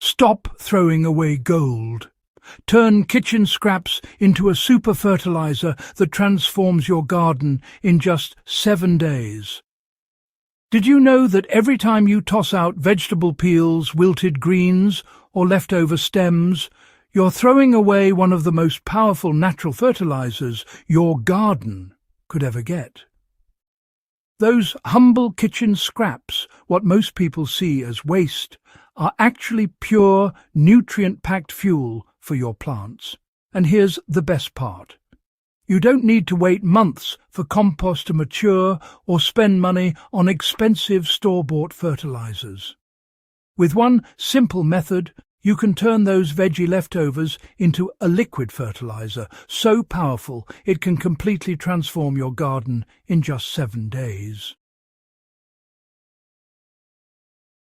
Stop throwing away gold. Turn kitchen scraps into a super fertilizer that transforms your garden in just 7 days. Did you know that every time you toss out vegetable peels, wilted greens, or leftover stems, you're throwing away one of the most powerful natural fertilizers your garden could ever get? Those humble kitchen scraps, what most people see as waste, are actually pure, nutrient-packed fuel for your plants. And here's the best part. You don't need to wait months for compost to mature or spend money on expensive store-bought fertilizers. With one simple method, you can turn those veggie leftovers into a liquid fertilizer so powerful it can completely transform your garden in just 7 days.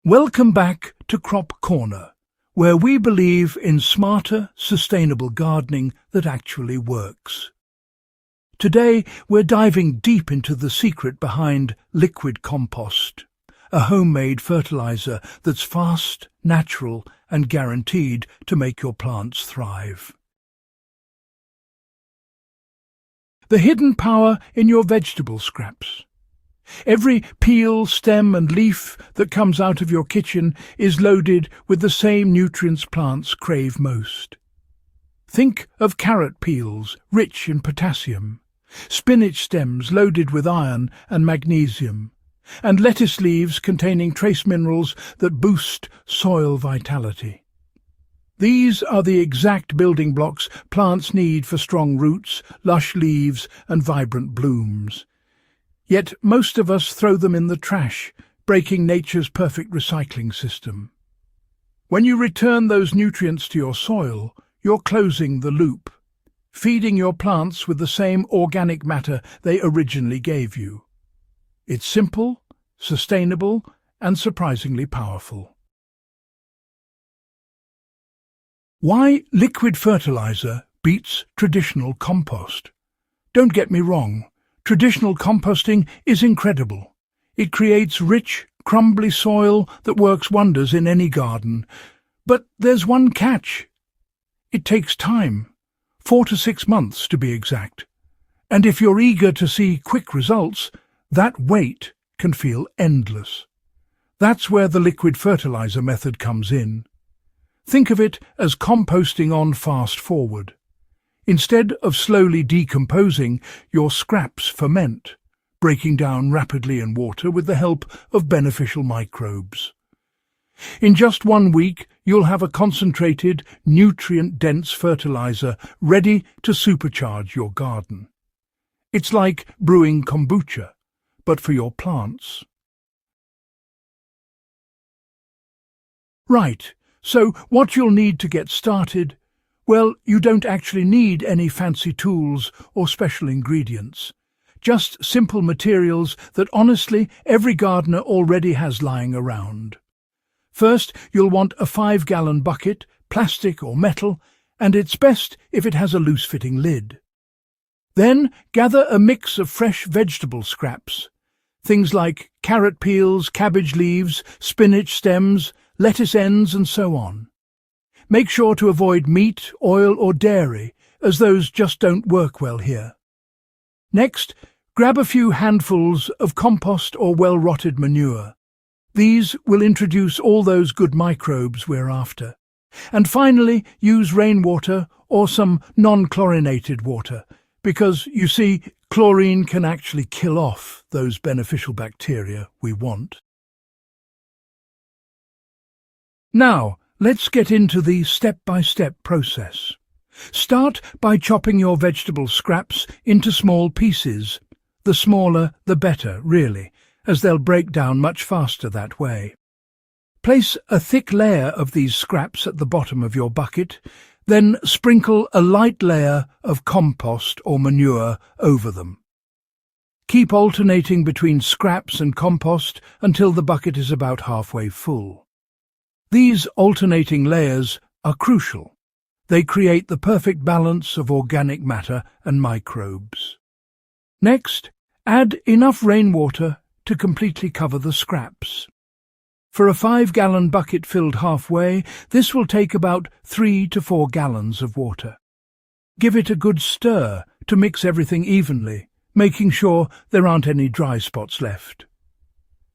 Welcome back to Crop Corner, where we believe in smarter, sustainable gardening that actually works. Today, we're diving deep into the secret behind liquid compost, a homemade fertilizer that's fast, natural, and guaranteed to make your plants thrive. The hidden power in your vegetable scraps. Every peel, stem and leaf that comes out of your kitchen is loaded with the same nutrients plants crave most. Think of carrot peels, rich in potassium, spinach stems loaded with iron and magnesium, and lettuce leaves containing trace minerals that boost soil vitality. These are the exact building blocks plants need for strong roots, lush leaves and vibrant blooms. Yet most of us throw them in the trash, breaking nature's perfect recycling system. When you return those nutrients to your soil, you're closing the loop, feeding your plants with the same organic matter they originally gave you. It's simple, sustainable, and surprisingly powerful. Why liquid fertilizer beats traditional compost? Don't get me wrong. Traditional composting is incredible. It creates rich, crumbly soil that works wonders in any garden. But there's one catch. It takes time, 4 to 6 months to be exact. And if you're eager to see quick results, that wait can feel endless. That's where the liquid fertilizer method comes in. Think of it as composting on fast forward. Instead of slowly decomposing, your scraps ferment, breaking down rapidly in water with the help of beneficial microbes. In just 1 week, you'll have a concentrated, nutrient-dense fertilizer ready to supercharge your garden. It's like brewing kombucha, but for your plants. Right, so what you'll need to get started? Well, you don't actually need any fancy tools or special ingredients. Just simple materials that honestly every gardener already has lying around. First, you'll want a 5-gallon bucket, plastic or metal, and it's best if it has a loose-fitting lid. Then, gather a mix of fresh vegetable scraps. Things like carrot peels, cabbage leaves, spinach stems, lettuce ends, and so on. Make sure to avoid meat, oil or dairy, as those just don't work well here. Next, grab a few handfuls of compost or well-rotted manure. These will introduce all those good microbes we're after. And finally, use rainwater or some non-chlorinated water, because, you see, chlorine can actually kill off those beneficial bacteria we want. Now, let's get into the step-by-step process. Start by chopping your vegetable scraps into small pieces. The smaller, the better, really, as they'll break down much faster that way. Place a thick layer of these scraps at the bottom of your bucket, then sprinkle a light layer of compost or manure over them. Keep alternating between scraps and compost until the bucket is about halfway full. These alternating layers are crucial. They create the perfect balance of organic matter and microbes. Next, add enough rainwater to completely cover the scraps. For a 5-gallon bucket filled halfway, this will take about 3 to 4 gallons of water. Give it a good stir to mix everything evenly, making sure there aren't any dry spots left.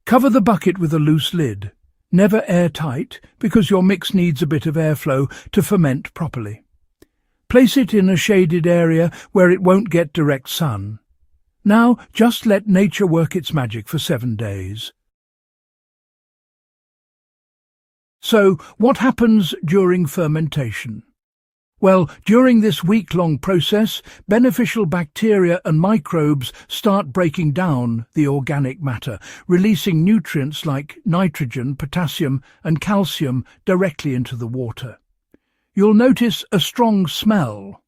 Cover the bucket with a loose lid, never airtight because your mix needs a bit of airflow to ferment properly. Place it in a shaded area where it won't get direct sun. Now just let nature work its magic for 7 days. So, what happens during fermentation? Well, during this week-long process, beneficial bacteria and microbes start breaking down the organic matter, releasing nutrients like nitrogen, potassium and calcium directly into the water. You'll notice a strong smell.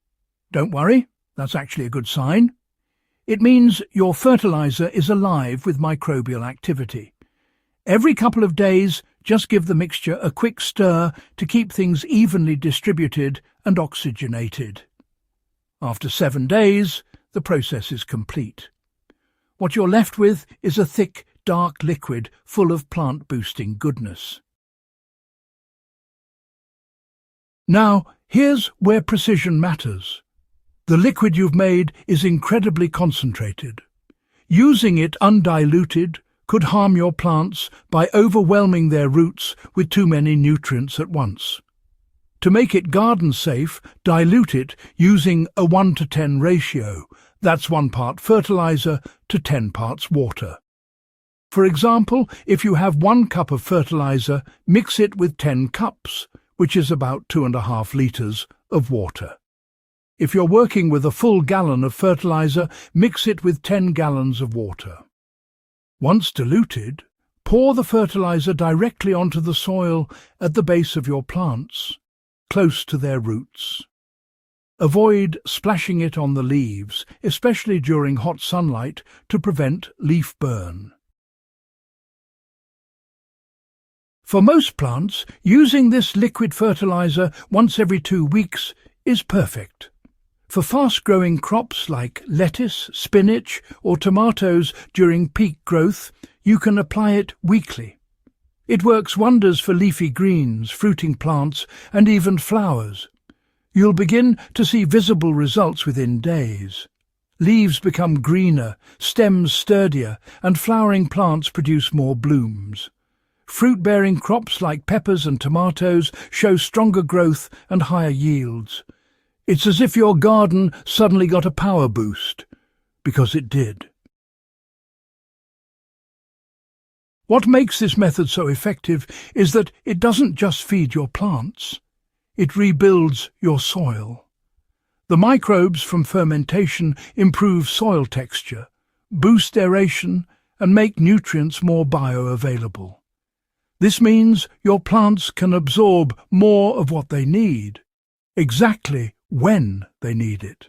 Don't worry, that's actually a good sign. It means your fertilizer is alive with microbial activity. Every couple of days, just give the mixture a quick stir to keep things evenly distributed and oxygenated. After 7 days, the process is complete. What you're left with is a thick, dark liquid full of plant-boosting goodness. Now, here's where precision matters. The liquid you've made is incredibly concentrated. Using it undiluted could harm your plants by overwhelming their roots with too many nutrients at once. To make it garden-safe, dilute it using a 1:10 ratio. That's 1 part fertilizer to 10 parts water. For example, if you have 1 cup of fertilizer, mix it with 10 cups, which is about 2.5 litres of water. If you're working with a full gallon of fertilizer, mix it with 10 gallons of water. Once diluted, pour the fertilizer directly onto the soil at the base of your plants, close to their roots. Avoid splashing it on the leaves, especially during hot sunlight, to prevent leaf burn. For most plants, using this liquid fertilizer once every 2 weeks is perfect. For fast-growing crops like lettuce, spinach or tomatoes during peak growth, you can apply it weekly. It works wonders for leafy greens, fruiting plants and even flowers. You'll begin to see visible results within days. Leaves become greener, stems sturdier, and flowering plants produce more blooms. Fruit-bearing crops like peppers and tomatoes show stronger growth and higher yields. It's as if your garden suddenly got a power boost, because it did. What makes this method so effective is that it doesn't just feed your plants, it rebuilds your soil. The microbes from fermentation improve soil texture, boost aeration, and make nutrients more bioavailable. This means your plants can absorb more of what they need, exactly when they need it.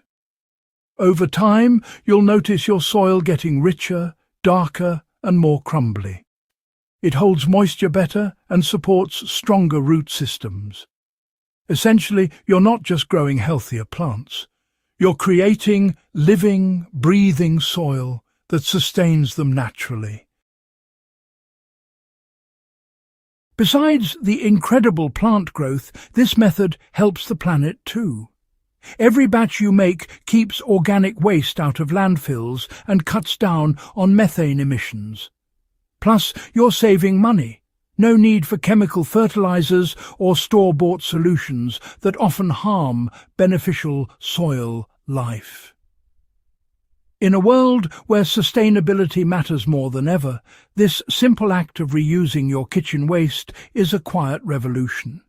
Over time, you'll notice your soil getting richer, darker, and more crumbly. It holds moisture better and supports stronger root systems. Essentially, you're not just growing healthier plants. You're creating living, breathing soil that sustains them naturally. Besides the incredible plant growth, this method helps the planet too. Every batch you make keeps organic waste out of landfills and cuts down on methane emissions. Plus, you're saving money. No need for chemical fertilizers or store-bought solutions that often harm beneficial soil life. In a world where sustainability matters more than ever, this simple act of reusing your kitchen waste is a quiet revolution.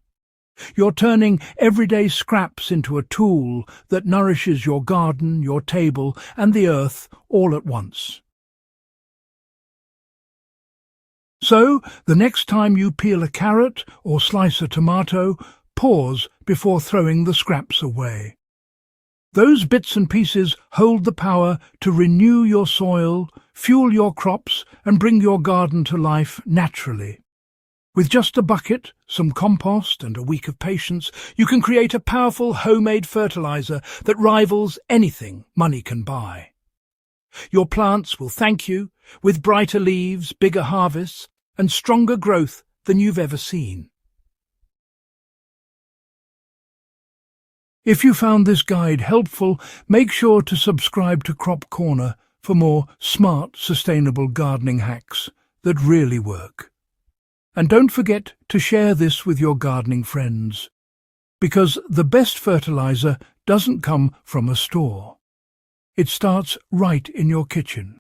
You're turning everyday scraps into a tool that nourishes your garden, your table, and the earth all at once. So, the next time you peel a carrot or slice a tomato, pause before throwing the scraps away. Those bits and pieces hold the power to renew your soil, fuel your crops, and bring your garden to life naturally. With just a bucket, some compost, and a week of patience, you can create a powerful homemade fertilizer that rivals anything money can buy. Your plants will thank you with brighter leaves, bigger harvests, and stronger growth than you've ever seen. If you found this guide helpful, make sure to subscribe to Crop Corner for more smart, sustainable gardening hacks that really work. And don't forget to share this with your gardening friends, because the best fertilizer doesn't come from a store. It starts right in your kitchen.